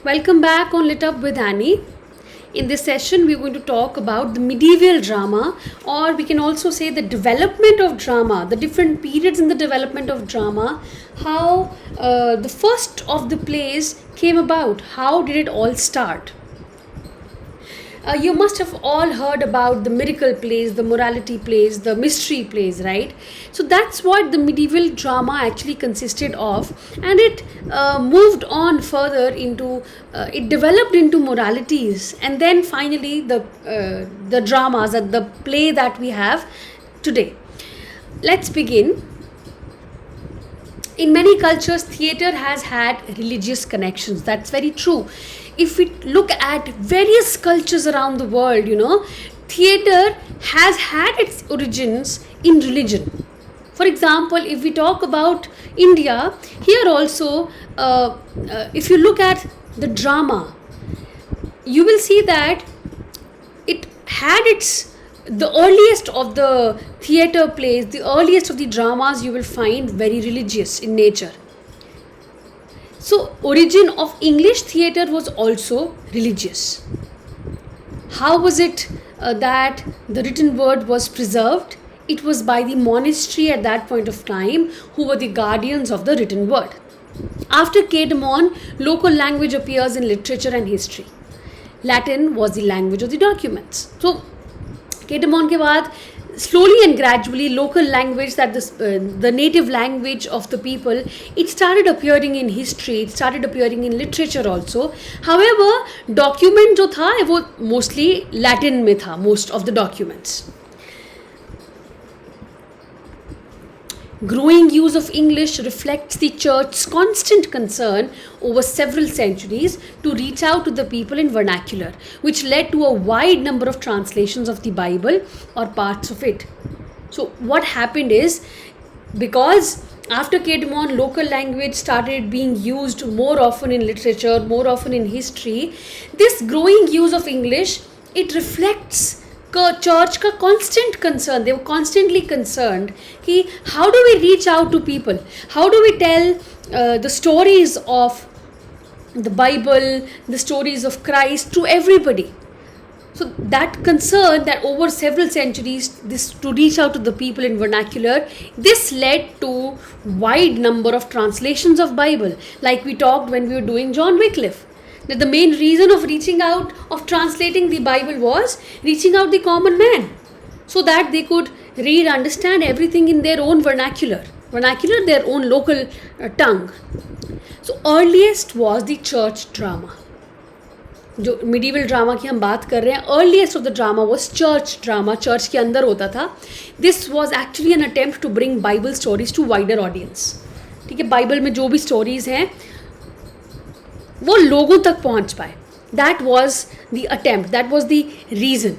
Welcome back on Lit Up with Annie. In this session, we're going to talk about the medieval drama, or we can also say the development of drama, the different periods in the development of drama, how the first of the plays came about, how did it all start. You must have all heard about the miracle plays, the morality plays, the mystery plays, right? So that's what the medieval drama actually consisted of, and it moved on further into, it developed into moralities, and then finally the dramas, the play that we have today. Let's begin. In many cultures, theatre has had religious connections. That's very true. If we look at various cultures around the world, theatre has had its origins in religion. For example, if we talk about India, here also, if you look at the drama, you will see that it had the earliest of the theatre plays, the earliest of the dramas you will find very religious in nature. So, origin of English theatre was also religious. How was it that the written word was preserved? It was by the monastery at that point of time, who were the guardians of the written word. After Caedmon, local language appears in literature and history. Latin was the language of the documents. So, Caedmon के बाद slowly and gradually local language, that the native language of the people, it started appearing in history, it started appearing in literature also. However, document जो था वो mostly Latin में था, most of the documents. Growing use of English reflects the church's constant concern over several centuries to reach out to the people in vernacular, which led to a wide number of translations of the Bible or parts of it. So what happened is, because after Caedmon, local language started being used more often in literature, more often in history, this growing use of English, it reflects church का constant concern. They were constantly concerned कि how do we reach out to people, how do we tell the stories of the Bible, the stories of Christ to everybody. So that concern, that over several centuries, this to reach out to the people in vernacular, this led to wide number of translations of Bible, like we talked when we were doing John Wycliffe. That the main reason of reaching out, of translating the Bible, was reaching out the common man, so that they could read, understand everything in their own vernacular, their own local tongue. So earliest was the church drama. जो medieval drama की हम बात कर रहे हैं, earliest of the drama was church drama, church के अंदर होता था. This was actually an attempt to bring Bible stories to wider audience. ठीक है, Bible में जो भी stories हैं वो लोगों तक पहुंच पाए. That was the attempt, that was the reason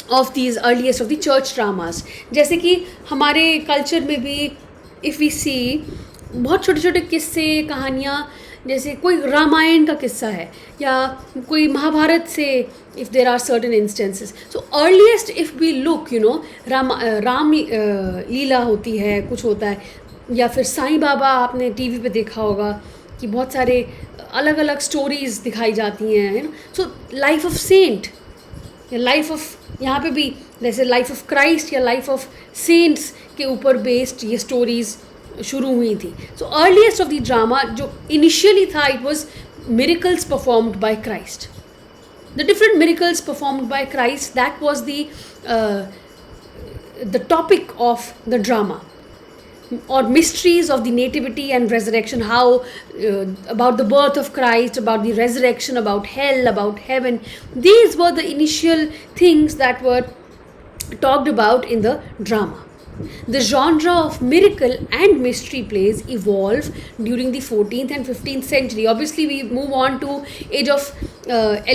of these earliest of the church dramas. जैसे कि हमारे कल्चर में भी if we see बहुत छोटे छोटे किस्से, कहानियाँ, जैसे कोई रामायण का किस्सा है या कोई महाभारत से, if there are certain instances. So earliest if we look, Ram लीला होती है, कुछ होता है, या फिर साईं बाबा आपने टीवी पे देखा होगा कि बहुत सारे अलग अलग स्टोरीज दिखाई जाती हैं. सो लाइफ ऑफ सेंट या लाइफ ऑफ, यहाँ पे भी जैसे लाइफ ऑफ क्राइस्ट या लाइफ ऑफ सेंट्स के ऊपर बेस्ड ये स्टोरीज शुरू हुई थी. सो अर्लीस्ट ऑफ द ड्रामा जो इनिशियली था, it was miracles performed by Christ. The different miracles performed by Christ, that was the topic of the drama. Or mysteries of the nativity and resurrection, how about the birth of Christ, about the resurrection, about hell, about heaven. These were the initial things that were talked about in the drama. The genre of miracle and mystery plays evolved during the 14th and 15th century. Obviously we move on to age of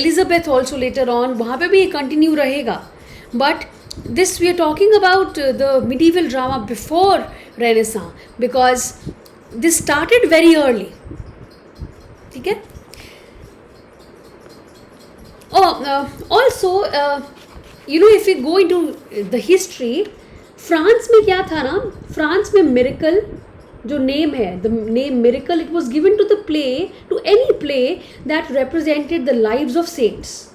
Elizabeth also later on, वहाँ पे भी ये continue रहेगा. But this we are talking about the medieval drama before Renaissance, because this started very early. ठीक है? Also, if we go into the history, France में क्या था ना, फ्रांस में मिरेकल जो नेम है, the name miracle, it was given to the play, to any play that represented the lives of saints.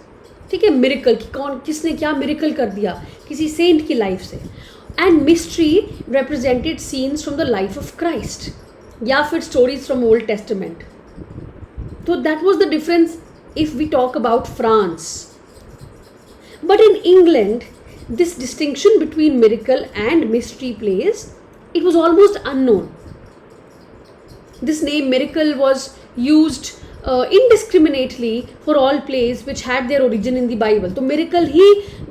ठीक है, मिरेकल कि कौन किसने क्या मिरेकल कर दिया किसी सेंट की लाइफ से. And mystery represented scenes from the life of Christ या फिर स्टोरीज फ्रॉम ओल्ड टेस्टामेंट. तो that was the difference if we talk about France. But in England, this distinction between miracle and mystery plays, it was almost unknown. This name miracle was used indiscriminately for all plays which had their origin in the Bible. तो miracle ही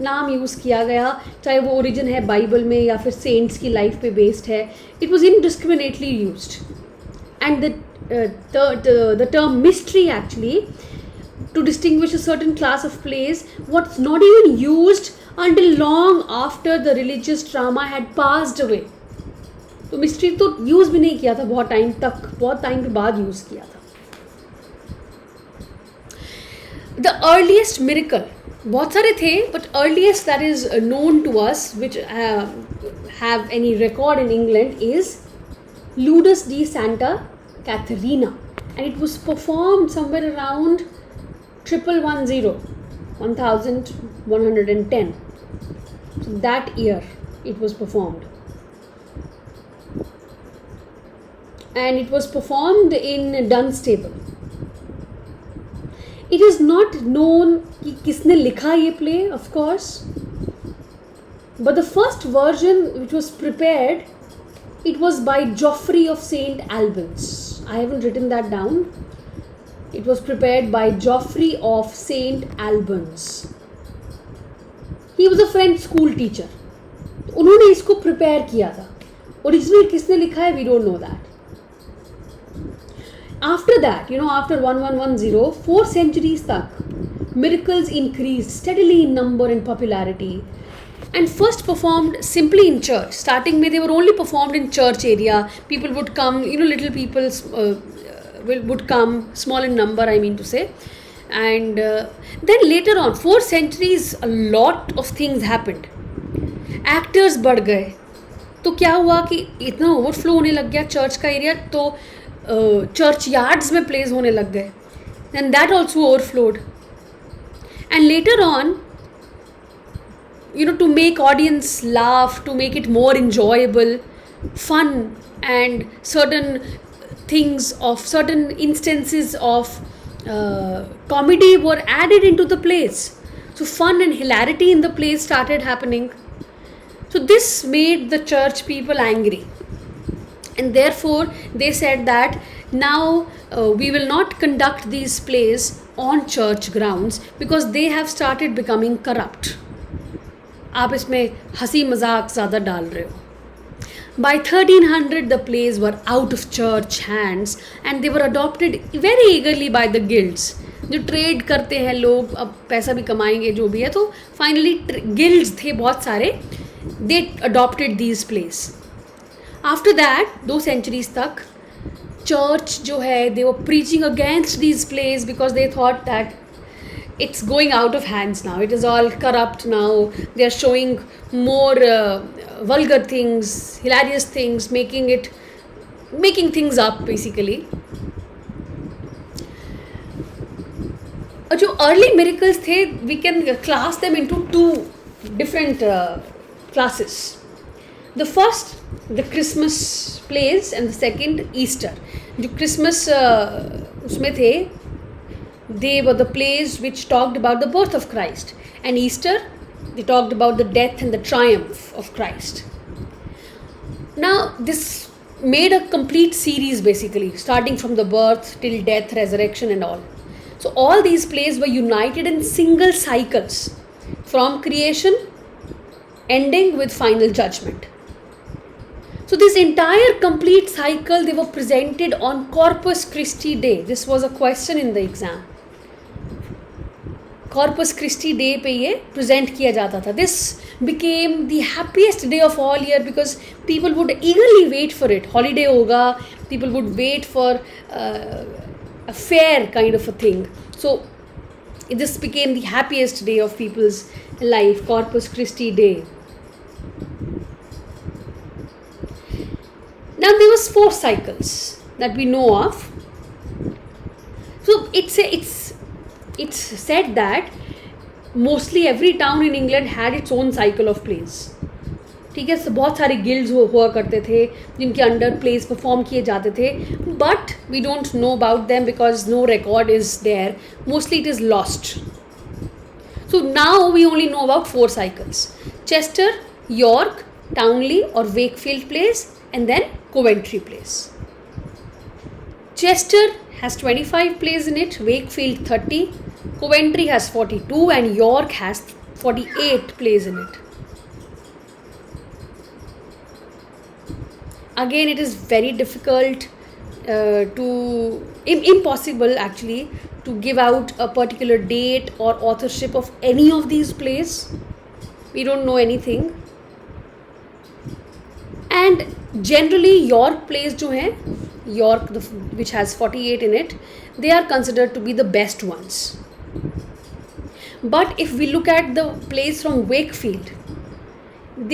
नाम use किया गया, चाहे वो origin है Bible में या फिर saints की लाइफ पे बेस्ड है. It was indiscriminately used. And the term mystery actually, to distinguish a certain class of plays, what's not even used until long after the religious drama had passed away. तो mystery तो use भी नहीं किया था बहुत time तक, बहुत time के बाद यूज़ किया था. द अर्लीस्ट मिरेकल, बहुत सारे थे, but earliest that is known to us which have any record in England is Ludus de Santa Katherina, and it was performed somewhere around 1110. So that year it was performed, and it was performed in Dunstable. It is not known कि किसने लिखा ये play, of course, but the first version which was prepared, it was by Geoffrey of St. Albans. I haven't written that down. It was prepared by Geoffrey of St. Albans. He was a French school teacher. उन्होंने इसको prepare किया था. Original किसने लिखा है, we don't know that. After that, after 1110, 4 centuries तक, miracles increased steadily in number and popularity, and first performed simply in church. Starting में they were only performed in church area. People would come, little people would come, small in number I mean to say, and then later on 4 centuries a lot of things happened. Actors बढ़ गए, तो क्या हुआ कि इतना overflow होने लग गया चर्च का एरिया, तो चर्च यार्ड्स में प्लेस होने लग गए, and that also overflowed. And later on, to make audience laugh, to make it more enjoyable, fun, and certain things of certain instances of comedy were added into the plays. So fun and hilarity in the plays started happening. So this made the church people angry, and therefore they said that now we will not conduct these plays on church grounds because they have started becoming corrupt. आप इसमें हंसी मजाक ज़्यादा डाल रहे हो. By 1300, the plays were out of church hands and they were adopted very eagerly by the guilds. जो trade करते हैं लोग, अब पैसा भी कमाएंगे जो भी है, तो फाइनली गिल्ड्स थे बहुत सारे, they adopted these plays. After that, 2 centuries तक church जो है, they were preaching against these plays because they thought that it's going out of hands now. It is all corrupt now. They are showing more vulgar things, hilarious things, making things up basically. जो early miracles थे, we can class them into 2 different classes. The first, the Christmas plays, and the second, Easter. जो Christmas उसमें थे, they were the plays which talked about the birth of Christ, and Easter, they talked about the death and the triumph of Christ. Now this made a complete series basically, starting from the birth till death, resurrection and all. So all these plays were united in single cycles from creation ending with final judgment. So this entire complete cycle, they were presented on Corpus Christi Day. This was a question in the exam. Corpus Christi Day पे ये present किया जाता था. This became the happiest day of all year because people would eagerly wait for it. Holiday होगा, people would wait for a fair kind of a thing. So this became the happiest day of people's life, Corpus Christi Day. Now there was 4 cycles that we know of. So it's said that mostly every town in England had its own cycle of plays. ठीक है, so बहुत सारे guilds हुआ करते थे जिनके under place perform किए जाते थे, but we don't know about them because no record is there. Mostly it is lost. So now we only know about 4 cycles: Chester, York, Townley or Wakefield Plays, and then Coventry Plays. Chester has 25 plays in it, Wakefield 30, Coventry has 42, and York has 48 plays in it. Again, it is very difficult impossible actually to give out a particular date or authorship of any of these plays. We don't know anything. And generally York plays जो हैं, York which has 48 in it, they are considered to be the best ones. But if we look at the plays from Wakefield,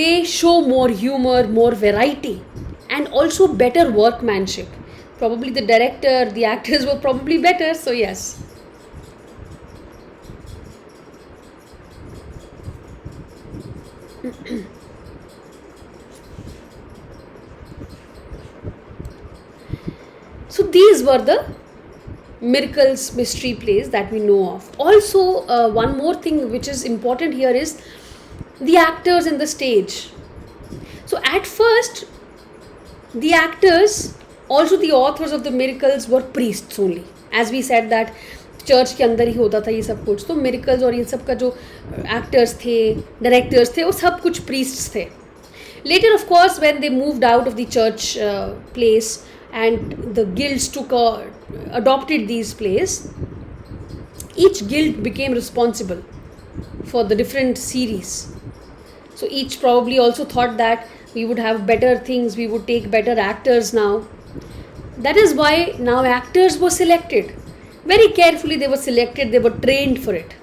they show more humor, more variety, and also better workmanship. Probably the director, the actors were probably better, so yes. So these were the miracles, mystery plays that we know of. Also, one more thing which is important here is the actors in the stage. So at first, the actors, also the authors of the miracles, were priests only. As we said that church के अंदर ही होता था ये सब कुछ, तो miracles और इन सब का जो एक्टर्स थे, डायरेक्टर्स थे, वो सब कुछ प्रीस्ट्स थे. Later, of course, when they moved out of the church place and the guilds adopted these plays, each guild became responsible for the different series. So each probably also thought that we would have better things, we would take better actors now. That is why now actors were selected. Very carefully they were selected, they were trained for it.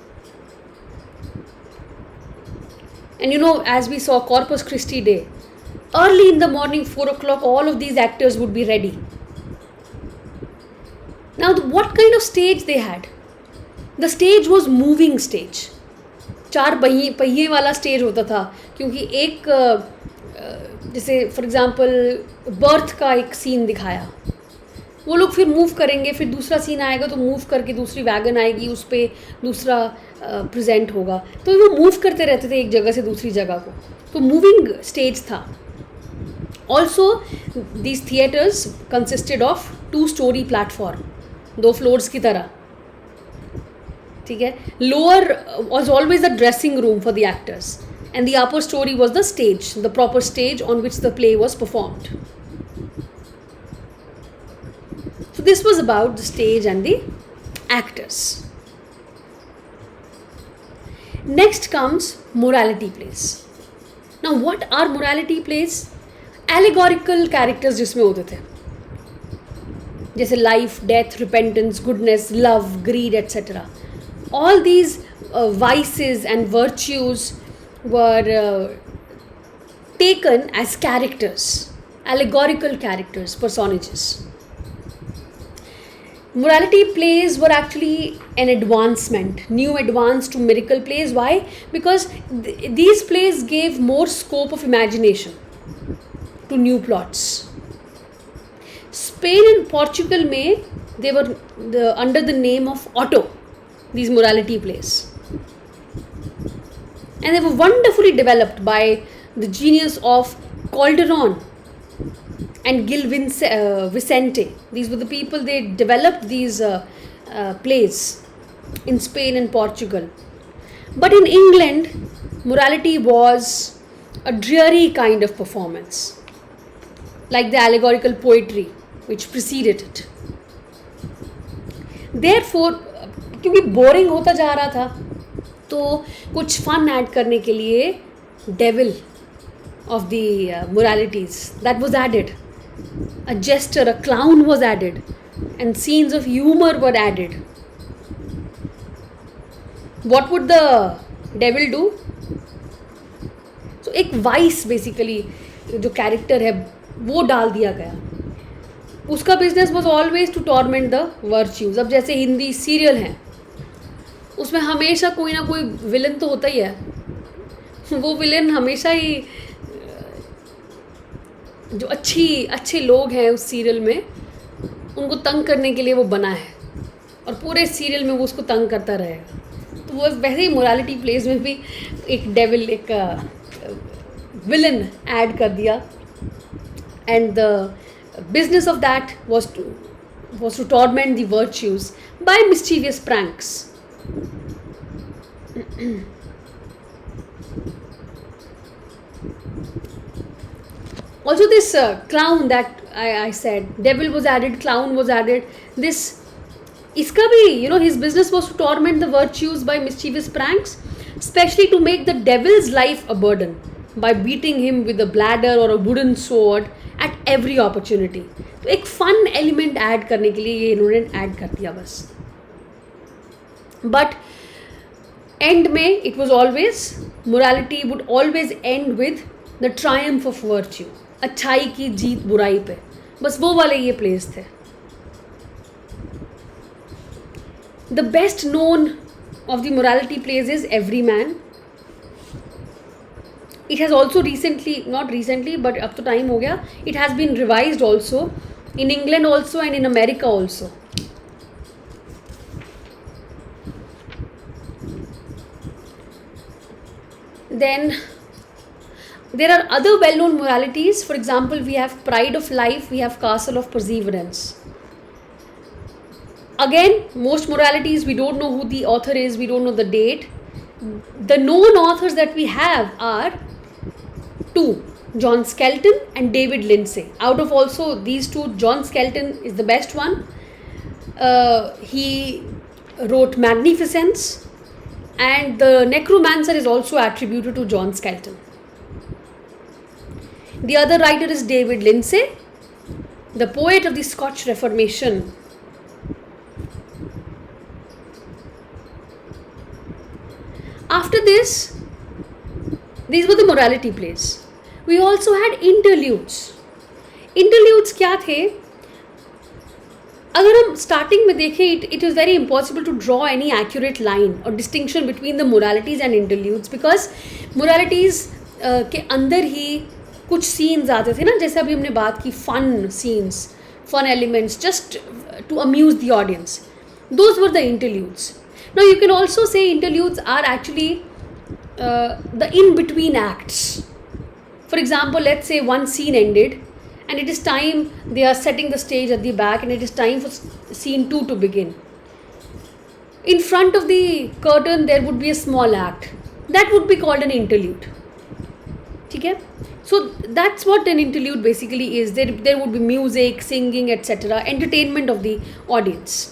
And you know, as we saw Corpus Christi Day, early in the morning, 4 o'clock, all of these actors would be ready. Now, what kind of stage they had? The stage was moving stage. 4 पहिए वाला stage होता था, क्योंकि एक जैसे for example birth का एक scene दिखाया, वो लोग फिर मूव करेंगे, फिर दूसरा सीन आएगा तो मूव करके दूसरी वैगन आएगी, उस पर दूसरा प्रेजेंट होगा, तो वो मूव करते रहते थे एक जगह से दूसरी जगह को, तो मूविंग स्टेज था. Also these theatres consisted of 2 story platform, 2 floors की तरह. ठीक है, lower was always the dressing room for the actors and the upper story was the stage, the proper stage on which the play was performed. So this was about the stage and the actors. Next comes morality plays. Now what are morality plays? Allegorical characters जिसमें होते थे, जैसे life, death, repentance, goodness, love, greed, etc. All these vices and virtues were taken as characters, allegorical characters, personages. Morality plays were actually an advancement, new advance to miracle plays. Why? Because these plays gave more scope of imagination to new plots. Spain and Portugal they were under the name of Otto, these morality plays. And they were wonderfully developed by the genius of Calderon and Gil Vicente. These were the people, they developed these plays in Spain and Portugal. But in England, morality was a dreary kind of performance, like the allegorical poetry which preceded it. Therefore, क्योंकि boring होता जा रहा था, तो कुछ fun add करने के लिए devil of the moralities that was added, a jester, a clown was added, and scenes of humour were added. What would the devil do? So एक वाइस बेसिकली जो कैरेक्टर है वो डाल दिया गया. उसका business was always to torment the virtues. अब जैसे हिंदी सीरियल हैं, उसमें हमेशा कोई ना कोई विलन तो होता ही है. वो विलन हमेशा ही जो अच्छे लोग हैं उस सीरियल में, उनको तंग करने के लिए वो बना है, और पूरे सीरियल में वो उसको तंग करता रहेगा. तो वो वैसे ही मोरालिटी प्लेस में भी एक डेविल, एक विलन ऐड कर दिया. And the business of that was to torment the virtues by mischievous pranks. Also this clown that I said, devil was added, clown was added. This iska bhi, his business was to torment the virtues by mischievous pranks, especially to make the devil's life a burden by beating him with a bladder or a wooden sword at every opportunity. तो एक fun element add करने के लिए ये इन्होंने add कर दिया बस. बट एंड में it was always, morality would always and with the Triumph of virtue. अच्छाई की जीत बुराई पे, बस वो वाले ये प्लेस थे. The best known of the morality place is every man. It has also not recently, but अब तो टाइम हो गया, it has been revised also in England also and in America also. Then there are other well-known moralities. For example, we have Pride of Life, we have Castle of Perseverance. Again, most moralities we don't know who the author is, we don't know the date. The known authors that we have are two, John Skelton and David Lindsay. Out of also these two, John Skelton is the best one. He wrote Magnificence, and the Necromancer is also attributed to John Skelton. The other writer is David Lindsay, the poet of the Scotch Reformation. After this, these were the morality plays. We also had interludes. Interludes क्या थे? अगर हम starting में देखें, it was very impossible to draw any accurate line or distinction between the moralities and interludes, because moralities के अंदर ही कुछ scenes आते थे ना, जैसे अभी हमने बात की fun scenes, fun elements, just to amuse the audience. Those were the interludes. Now you can also say interludes are actually the in-between acts. For example, let's say one scene ended and it is time, they are setting the stage at the back and it is time for scene 2 to begin. In front of the curtain there would be a small act. That would be called an interlude. Okay? So that's what an interlude basically is. There would be music, singing, etc. Entertainment of the audience.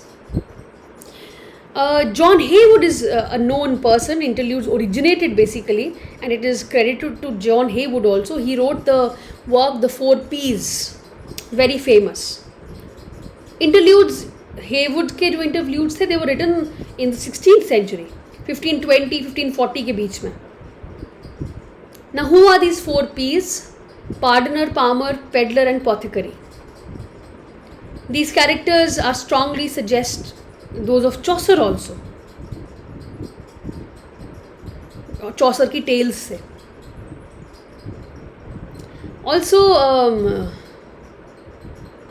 John Haywood is a known person. Interludes originated basically, and it is credited to John Haywood also. He wrote the work The Four Ps, very famous. Interludes, Haywood के जो interludes थे, they were written in the 16th century, 1520, 1540 के बीच में. Now who are these four Ps? Pardoner, Palmer, Peddler and Apothecary. These characters are strongly suggest those of Chaucer also. Chaucer की tales से. Also,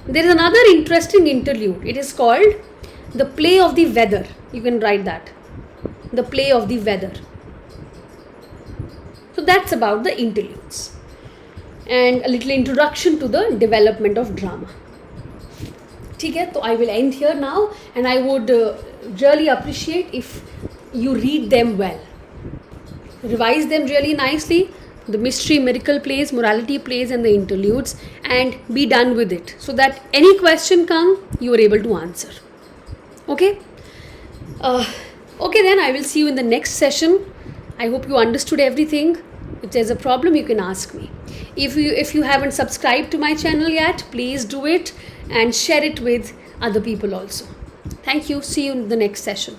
there is another interesting interlude. It is called The Play of the Weather. You can write that. The Play of the Weather. So that's about the interludes. And a little introduction to the development of drama. ठीक है, तो I will end here now, and I would really appreciate if you read them well. Revise them really nicely, the mystery, miracle plays, morality plays and the interludes, and be done with it so that any question come, you are able to answer. Okay? Okay then, I will see you in the next session. I hope you understood everything. If there's a problem, you can ask me. If you haven't subscribed to my channel yet, please do it and share it with other people also. Thank you. See you in the next session.